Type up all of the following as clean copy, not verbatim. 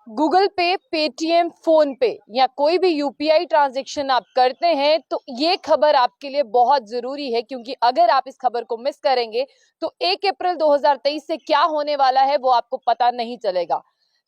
Google पे, Paytm, phone पे या कोई भी यूपीआई ट्रांजैक्शन आप करते हैं तो ये खबर आपके लिए बहुत जरूरी है, क्योंकि अगर आप इस खबर को मिस करेंगे तो 1 अप्रैल 2023 से क्या होने वाला है वो आपको पता नहीं चलेगा।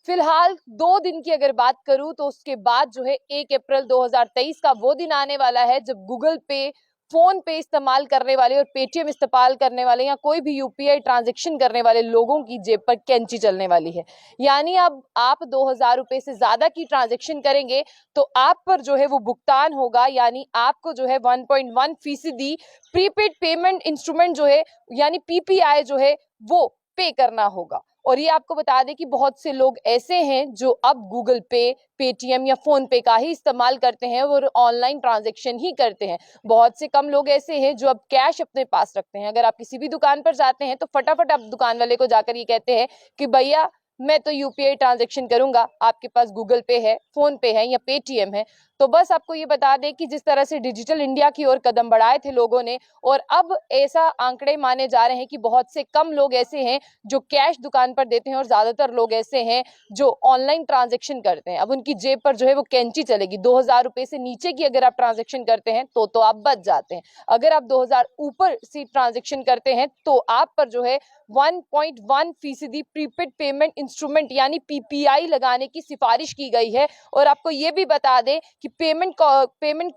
फिलहाल 2 दिन की अगर बात करूं तो उसके बाद जो है 1 अप्रैल 2023 का वो दिन आने वाला है जब गूगल पे, फोन पे इस्तेमाल करने वाले और पेटीएम इस्तेमाल करने वाले या कोई भी यूपीआई ट्रांजैक्शन करने वाले लोगों की जेब पर कैंची चलने वाली है। यानी अब आप 2,000 रुपए से ज्यादा की ट्रांजैक्शन करेंगे तो आप पर जो है वो भुगतान होगा, यानी आपको जो है 1.1% प्रीपेड पेमेंट इंस्ट्रूमेंट जो है यानी पीपीआई जो है वो पे करना होगा। और ये आपको बता दें कि बहुत से लोग ऐसे हैं जो अब गूगल पे, पेटीएम या फोन पे का ही इस्तेमाल करते हैं और ऑनलाइन ट्रांजैक्शन ही करते हैं। बहुत से कम लोग ऐसे हैं जो अब कैश अपने पास रखते हैं। अगर आप किसी भी दुकान पर जाते हैं तो फटाफट आप दुकान वाले को जाकर ये कहते हैं कि भैया मैं तो यूपीआई ट्रांजैक्शन करूंगा, आपके पास गूगल पे है, फोन पे है या पेटीएम है। तो बस आपको ये बता दें कि जिस तरह से डिजिटल इंडिया की ओर कदम बढ़ाए थे लोगों ने, और अब ऐसा आंकड़े माने जा रहे हैं कि बहुत से कम लोग ऐसे हैं जो कैश दुकान पर देते हैं और ज्यादातर लोग ऐसे हैं जो ऑनलाइन ट्रांजैक्शन करते हैं। अब उनकी जेब पर जो है वो कैंची चलेगी। 2,000 रुपए से नीचे की अगर आप ट्रांजैक्शन करते हैं तो आप बच जाते हैं। अगर आप 2,000 ऊपर से ट्रांजैक्शन करते हैं तो आप पर जो है 1.1% प्रीपेड पेमेंट इंस्ट्रूमेंट यानी पीपीआई लगाने की सिफारिश की गई है। और आपको ये भी बता दें कि पेमेंट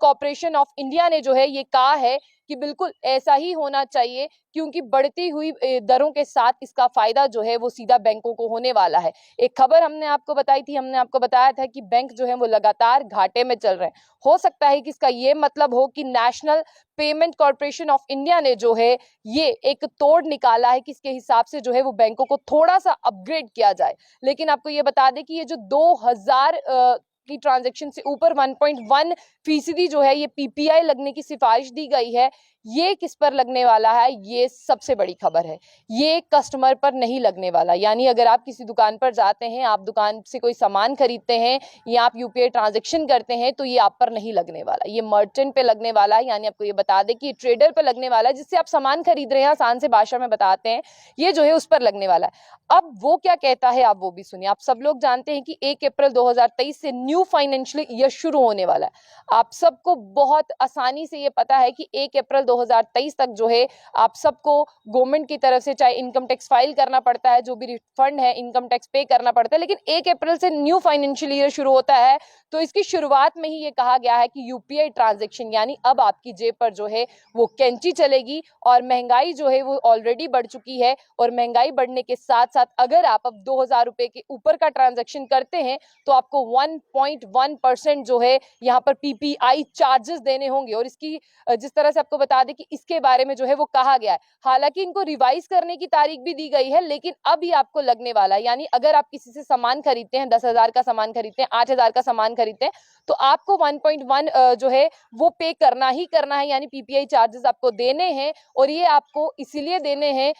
कॉर्पोरेशन ऑफ इंडिया ने जो है ये कहा है कि बिल्कुल ऐसा ही होना चाहिए, क्योंकि बढ़ती हुई दरों के साथ इसका फायदा जो है वो सीधा बैंकों को होने वाला है। एक खबर हमने आपको बताई थी, हमने आपको बताया था कि बैंक जो है वो लगातार घाटे में चल रहे हैं। हो सकता है कि इसका ये मतलब हो कि national payment corporation of India ने जो है ये एक तोड़ निकाला है कि इसके हिसाब से जो है वो बैंकों को थोड़ा सा अपग्रेड किया जाए। लेकिन आपको ये बता दें कि ये जो 2,000 की ट्रांजैक्शन से ऊपर 1.1% जो है ये पीपीआई लगने की सिफारिश दी गई है, ये किस पर लगने वाला है ये सबसे बड़ी खबर है। ये कस्टमर पर नहीं लगने वाला। यानी अगर आप किसी दुकान पर जाते हैं, आप दुकान से कोई सामान खरीदते हैं या आप यूपीआई ट्रांजैक्शन करते हैं तो ये आप पर नहीं लगने वाला, ये मर्चेंट पे लगने वाला है। यानी आपको ये बता दें कि ट्रेडर पे लगने वाला है, जिससे आप सामान खरीद रहे हैं, आसान से भाषा में बताते हैं, ये जो है उस पर लगने वाला है। अब वो क्या कहता है आप वो भी सुनिए। आप सब लोग जानते हैं कि 1 अप्रैल 2023 से न्यू फाइनेंशियल ईयर शुरू होने वाला है। आप सबको बहुत आसानी से ये पता है कि 1 अप्रैल 2023 तक जो है आप सबको गवर्नमेंट की तरफ से चाहे इनकम टैक्स फाइल करना पड़ता है, जो भी रिफंड है इनकम टैक्स पे करना पड़ता है। लेकिन 1 अप्रैल से न्यू फाइनेंशियल ईयर शुरू होता है तो इसकी शुरुआत में ही ये कहा गया है कि यूपीआई ट्रांजैक्शन यानी अब आपकी जेब पर जो है वो कैंची चलेगी। और महंगाई जो है वो ऑलरेडी बढ़ चुकी है, और महंगाई बढ़ने के साथ साथ अगर आप अब 2,000 रुपए के ऊपर का ट्रांजैक्शन करते हैं तो आपको 1.1% जो है यहाँ पर पीपीआई चार्जेस देने होंगे। और इसकी जिस तरह से आपको बता दें कि इसके बारे में जो है वो कहा गया है, हालांकि इनको रिवाइज करने की तारीख भी दी गई है, लेकिन अब ही आपको लगने वाला है। यानी अगर आप किसी से सामान खरीदते हैं, 10,000 का सामान खरीदते हैं, 8,000 का सामान खरीदते हैं, तो आपको 1.1 जो है वो पे करना ही करना है, यानी पीपीआई चार्जेस आपको देने हैं। और ये आपको इसीलिए देने हैं।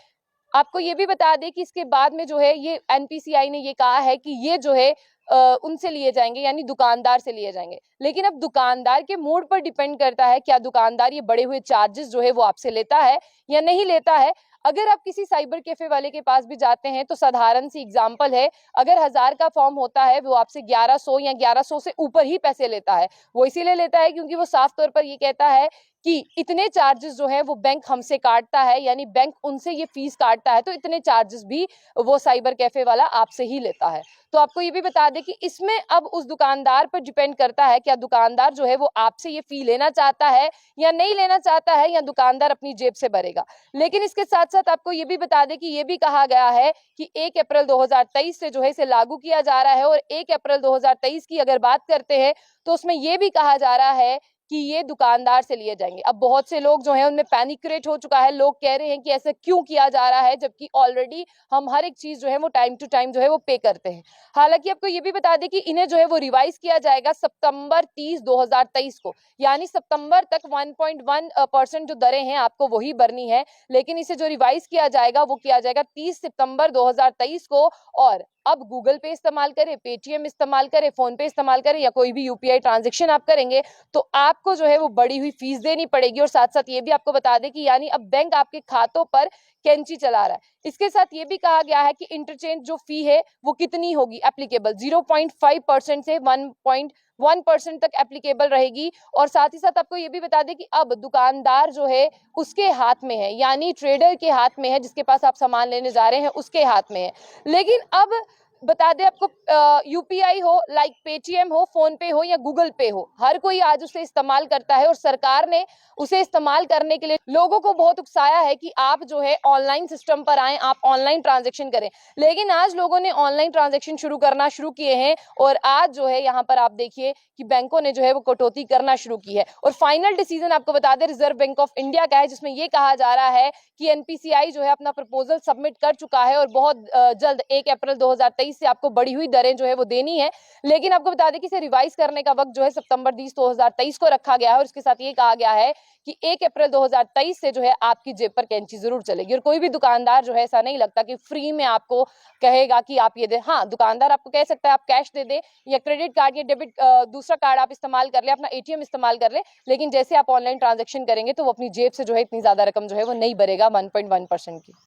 आपको ये भी बता दें कि इसके बाद में जो है ये एनपीसीआई ने ये कहा है कि ये जो है उनसे लिए जाएंगे, यानी दुकानदार से लिए जाएंगे। लेकिन अब दुकानदार के मूड पर डिपेंड करता है, क्या दुकानदार ये बढ़े हुए चार्जेस जो है वो आपसे लेता है या नहीं लेता है। अगर आप किसी साइबर कैफे वाले के पास भी जाते हैं तो साधारण सी एग्जांपल है, अगर 1,000 का फॉर्म होता है वो आपसे 1,100 या 1,100 से ऊपर ही पैसे लेता है। वो इसीलिए लेता है क्योंकि वो साफ तौर पर ये कहता है कि इतने चार्जेस जो है वो बैंक हमसे काटता है, यानी बैंक उनसे ये फीस काटता है, तो इतने चार्जेस भी वो साइबर कैफे वाला आपसे ही लेता है। तो आपको ये भी बता दें कि इसमें अब उस दुकानदार पर डिपेंड करता है, क्या दुकानदार जो है वो आपसे ये फी लेना चाहता है या नहीं लेना चाहता है, या दुकानदार अपनी जेब से भरेगा। लेकिन इसके साथ साथ आपको ये भी बता दें कि ये भी कहा गया है कि 1 अप्रैल 2023 से जो है इसे लागू किया जा रहा है। और 1 अप्रैल 2023 की अगर बात करते हैं तो उसमें ये भी कहा जा रहा है कि ये दुकानदार से लिए जाएंगे। अब बहुत से लोग जो हैं उनमें पैनिक क्रिएट हो चुका है। लोग कह रहे हैं कि ऐसा क्यों किया जा रहा है, जबकि ऑलरेडी हम हर एक चीज जो है वो टाइम टू टाइम जो है वो पे करते हैं। हालांकि आपको ये भी बता दें कि इन्हें जो है वो रिवाइज किया जाएगा सितंबर 30 2023 को, यानी सितंबर तक 1.1% जो दरें हैं आपको वही भरनी है। लेकिन इसे जो रिवाइज किया जाएगा वो किया जाएगा 30 सितंबर 2023 को। और अब गूगल पे इस्तेमाल करें, पेटीएम इस्तेमाल करें, फोन पे इस्तेमाल करें या कोई भी यूपीआई ट्रांजैक्शन आप करेंगे तो आपको जो है वो बढ़ी हुई फीस देनी पड़ेगी। और साथ साथ ये भी आपको बता दें कि यानी अब बैंक आपके खातों पर कैंची चला रहा है। इसके साथ ये भी कहा गया है कि इंटरचेंज जो फी है वो कितनी होगी एप्लीकेबल, 0.5% से 1.1% तक एप्लीकेबल रहेगी। और साथ ही साथ आपको ये भी बता दें कि अब दुकानदार जो है उसके हाथ में है, यानी ट्रेडर के हाथ में है, जिसके पास आप सामान लेने जा रहे हैं उसके हाथ में है। लेकिन अब बता दें आपको, यूपीआई हो, लाइक पेटीएम हो, फोन पे हो या गूगल पे हो, हर कोई आज उसे इस्तेमाल करता है और सरकार ने उसे इस्तेमाल करने के लिए लोगों को बहुत उकसाया है कि आप जो है ऑनलाइन सिस्टम पर आएं, आप ऑनलाइन ट्रांजैक्शन करें। लेकिन आज लोगों ने ऑनलाइन ट्रांजैक्शन शुरू किए हैं और आज जो है यहाँ पर आप देखिए कि बैंकों ने जो है वो कटौती करना शुरू की है। और फाइनल डिसीजन आपको बता दें रिजर्व बैंक ऑफ इंडिया का है, जिसमें ये कहा जा रहा है कि एनपीसीआई जो है अपना प्रपोजल सबमिट कर चुका है और बहुत जल्द 1 अप्रैल 2023 से आपको बढ़ी हुई दरें जो है वो देनी है। लेकिन आपको बता दें कि इसे रिवाइज करने का वक्त जो है सितंबर 20 2023 को रखा गया है और इसके साथ ये कहा गया है कि 1 अप्रैल 2023 से जो है आपकी जेब पर कैंची जरूर चलेगी। और कोई भी दुकानदार जो है ऐसा नहीं लगता कि फ्री में आपको कहेगा कि आप ये दे। हाँ, दुकानदार आपको कह सकता है आप कैश दे दे या क्रेडिट कार्ड या डेबिट दूसरा कार्ड आप इस्तेमाल कर ले, अपना एटीएम इस्तेमाल कर ले, लेकिन जैसे आप ऑनलाइन ट्रांजैक्शन करेंगे तो वो अपनी जेब से जो है इतनी ज्यादा रकम जो है वो नहीं भरेगा 1.1% की।